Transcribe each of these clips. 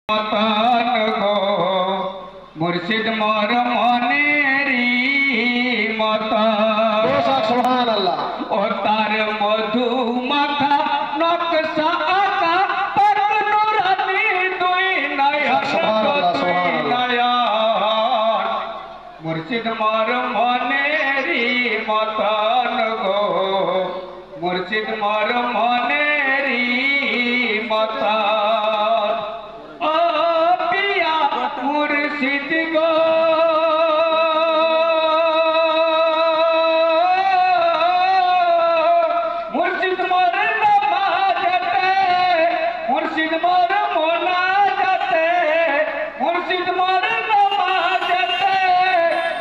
মতন গো মুর্শিদ মোর মনেরি মতন সুবহানাল্লাহ। ও তার মধু মাখা নকশা আঁকা পাক নুরানি দুই নয়ন দুই নয়ন মুর্শিদ মোর মনেরি মতন গো মুর্শিদ মোর মনেরি মতন মুর্শিদ গো মুর্শিদ মোর নামাজতে মুর্শিদ মোর মোনাজাতে মুর্শিদ মোর নামাজতে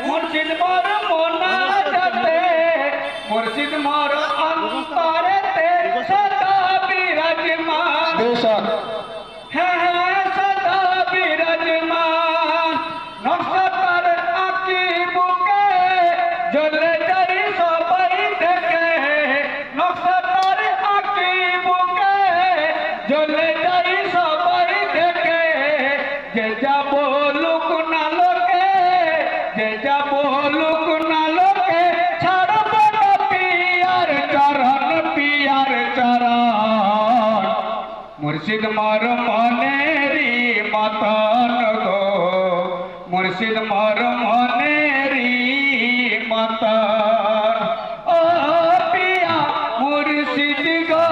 মুর্শিদ মোর মোনাজাতে মুর্শিদ মোর অন্তরেতে সদা বিরাজমান বেশক সদা বিরাজমান নকশার আঁকি বুকে জ্বলে যাই সবাই দেখে নকশার আঁকি বুকে জ্বলে যাই সবাই দেখে যে যা বলুক না লোকে যে যা বলুক না লোকে ছাড়ব না পিয়ার চরণ মুর্শিদ মোর মনেরি মতন গো মুর্শিদ মোর মনেরি মতন ও পিয়া মুর্শিদ গো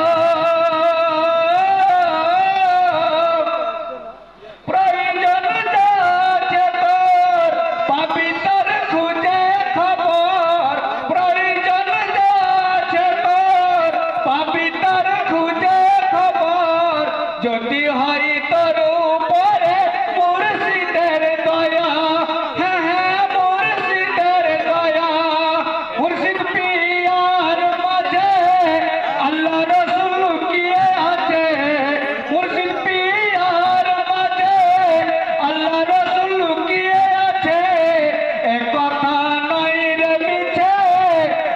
প্রয়োজন যাচ্ছে তোর পাবি তোর খুঁজে খবর প্রয়োজন যাচ্ছে তোর পাবি তোর খুঁজে খবর যদি হয় তোর উপরে মুর্শিদের দয়া মুর্শিদের দয়া মুর্শিদ পিয়ার মাঝে আল্লাহ রসুল কিয়ে আছে মুর্শিদ পিয়ার মাঝে আল্লাহ রসুল কিয়ে আছে এ কথা নয় রে মিছে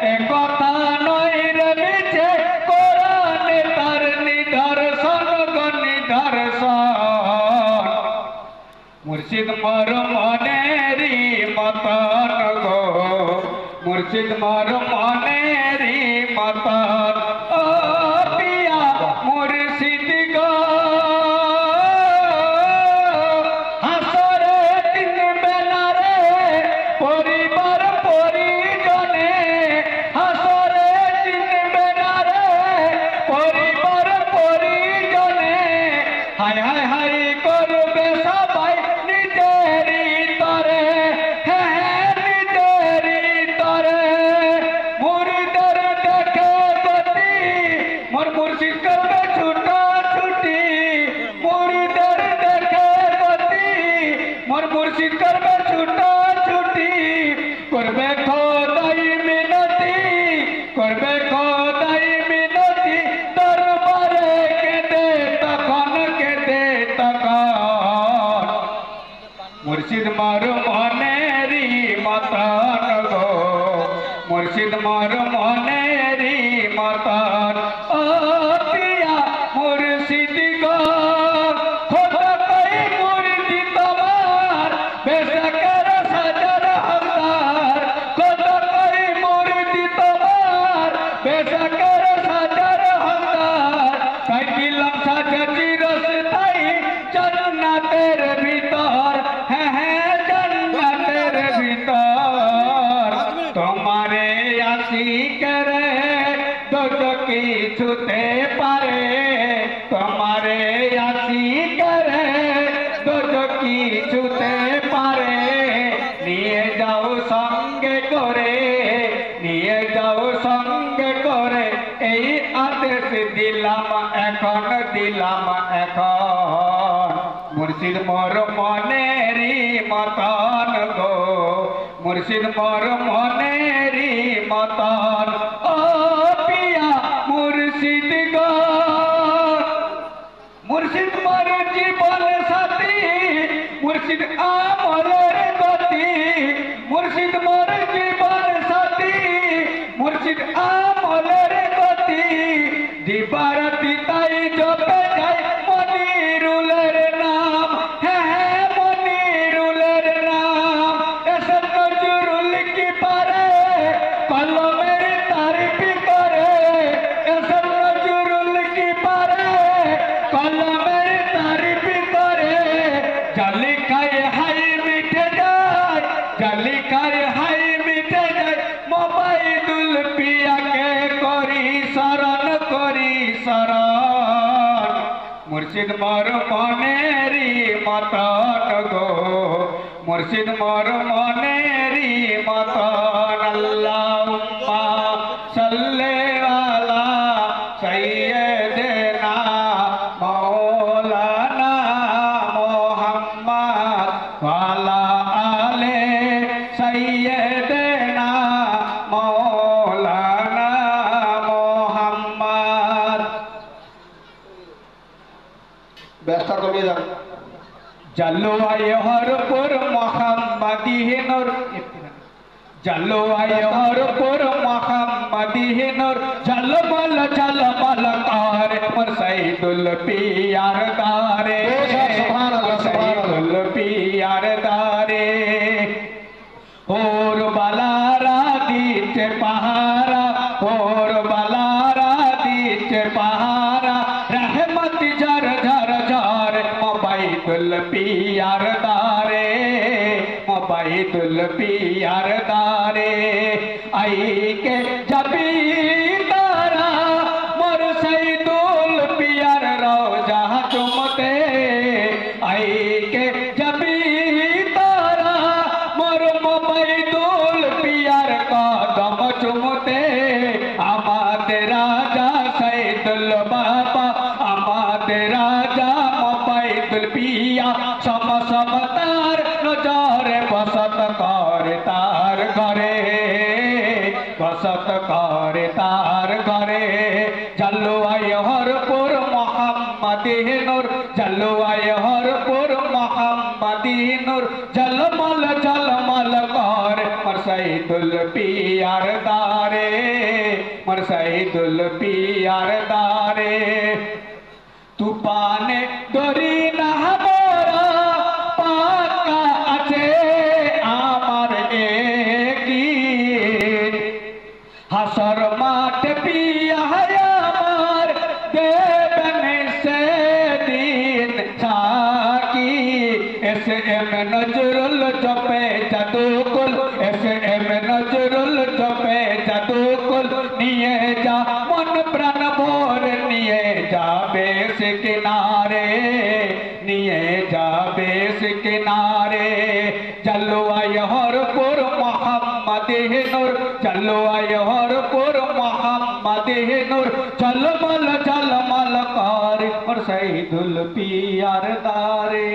এ কথা নয় রে মিছে কোরআনে তার নিদর্শন মুর্শিদ মোর মনেরি মতন গো মুর্শিদ মোর মনেরি মতন ও পিয়া মুর্শিদ গো হাসরে দিন বেলা রে পরিবার পরিজনে হাসরে দিন বেলা রে পরিবার পরিজনে হায় হায় হায় করবে সবাই নিজেরই তরে নিজেরই তরে মুরিদের দেখে গতি মোর মুর্শিদ করবে ছুটা ছুটি মুরিদের দেখে গতি মোর মুর্শিদ করবে ছুটা ছুটি করবে খোদাই মিনতি করবে খোদাই মিনতি দরবারে কেঁদে তখন মুর্শিদ মোর মনেরি মতন গো মুর্শিদ মোর মনেরি মতন ও পিয়া মুর্শিদ গো খোদা কই মুর্শিদ তোমার বেশকের সাজার হকদার খোদা কই মুর্শিদ তোমার বেশকের সাজার হকদার তাই দিলাম সাজা চিরস্থায়ী জান্নাতের ভিতর জান্নাতের ভিতর তোমারে আশিকের দোজখ ছুতে পারে তোমারে আশিকের দোজখ ছুতে পারে নিয়ে যাও সঙ্গে করে নিয়ে যাও সঙ্গে করে এই আদেশ দিলাম এখন মুর্শিদ মোর মনেরি মতন গো মুর্শিদ মোর মনেরি মতন ও পিয়া মুর্শিদ গো মুর্শিদ মোর জীবন সাথী মুর্শিদ আমরের গতি মুর্শিদ মোর জীবন সাথী মুর্শিদ আমরের গতি দিবারাতি তাই জপে যায় মনিরুলের নাম মুর্শিদ মোর মনেরি মতন গো মুর্শিদ মোর মনেরি মতন আল্লাহুম্মা সাল্লি আলা সাইয়্যিদিনা মাওলানা মুহাম্মদ ওয়া আলা আলি সাইয়্যিদিনা মাওলানা মুহাম্মদ। ব্যস্ত কমিয়ে যান। জাল্লু আয় হরপুর মোহাম্মদি নূর জাল্লু আয় হরপুর মোহাম্মদি নূর ঝলমল ঝলমল করে মোর সাইদুল পিয়ার দারে সাইদুল পিয়ার দারে ওর বালারা দিতে পাহারা ওর বালারা দিতে পাহারা रहमत झर झर झर मोबाइदुल पियार दारे मोबाइदुल पियार दारे आई के जबी तारा मोर सईदुल पियार रोजा चुमते आई के जबी तारा मोर मोबाइदुल पियार कदम चुमते आमादे राजा सईदुल बाबा आमादे राजा मोबाइदुल पिया सम सम तार नजरे बसत करे तार घरे बसत करे तार घरे जल्लू आय हरपुर मोहम्मदी नूर जल्लू आय हरपुर मोहम्मदी नूर जलमल जलमल कर मोर सईदुल पियार दारे मोर सईदुल पियार दारे तूफाने डोरी ना मोरा पाका আছে আমার একদিন হাসর মাঠে পিয়া আমার দেবেন সেদিন সাকি এসে এম নজরুল জপে জাদুকুল এসে এম নজরুল জপে জাদুকুল নিয়ে যা মন প্রাণ ভোর নিয়ে যাবে সে কিনারে নিয়ে যাবে সে কিনারে जल्लू आय हरपुर मोहम्मदी नूर जल्लू आय हरपुर मोहम्मदी नूर झलमल झलमल कर मोर सईदुल पियार दारे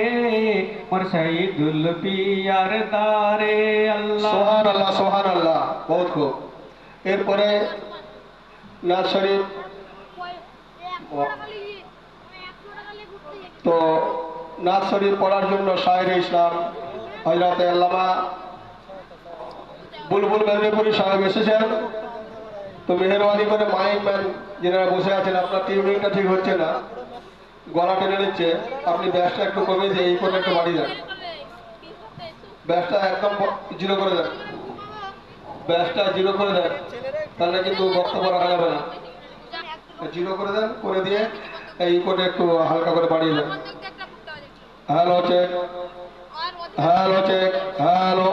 मोर सईदुल पियार दारे अल्लाह সুবহানাল্লাহ সুবহানাল্লাহ। বহুত খুব। এরপরে নাজ শরীফ তো নাজ শরীফ পড়ার জন্য শায়ের ইসলাম হযরত আল্লামা বুলবুল মেদিনীপুরি সাহেব এসেছেন। তো মেহেরবানি করে মাইক ম্যান যারা বসে আছেন আপনার টিউনিংটা ঠিক হচ্ছে না গলা টেনে নিচ্ছে আপনি ব্যাসটা একটু কমিয়ে দিয়ে এই করে একটু বাড়িয়ে দেন ব্যাসটা একদম জিরো করে দেন ব্যাসটা জিরো করে দেন তাহলে কিন্তু বক্তব্য রাখা যাবে না জিরো করে দেন করে দিয়ে এই করে একটু হালকা করে বাড়িয়ে দেন hello check hello check hello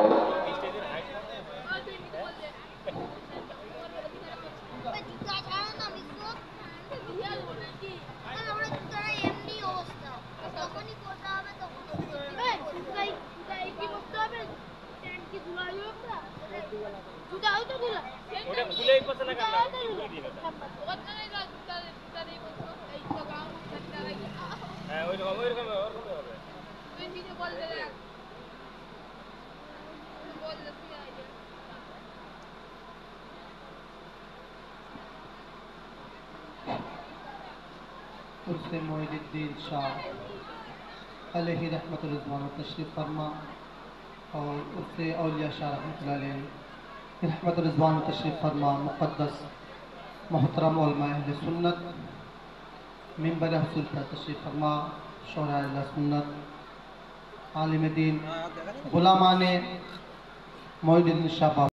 उससे मोइनुद्दीन शाह अलैहि रहमतुल रिज़वान तशरीफ़ फरमा और उससे औलिया शाह रहमतुल्लाह अलैहि रहमतुल रिज़वान तशरीफ़ फरमा मुक़द्दस मोहतरम उलमा अहले सुन्नत मिंबर हुसूल पर तशरीफ़ फरमा शोरा अहले सुन्नत आलिम दीन गुलामाने मोइनुद्दीन शाह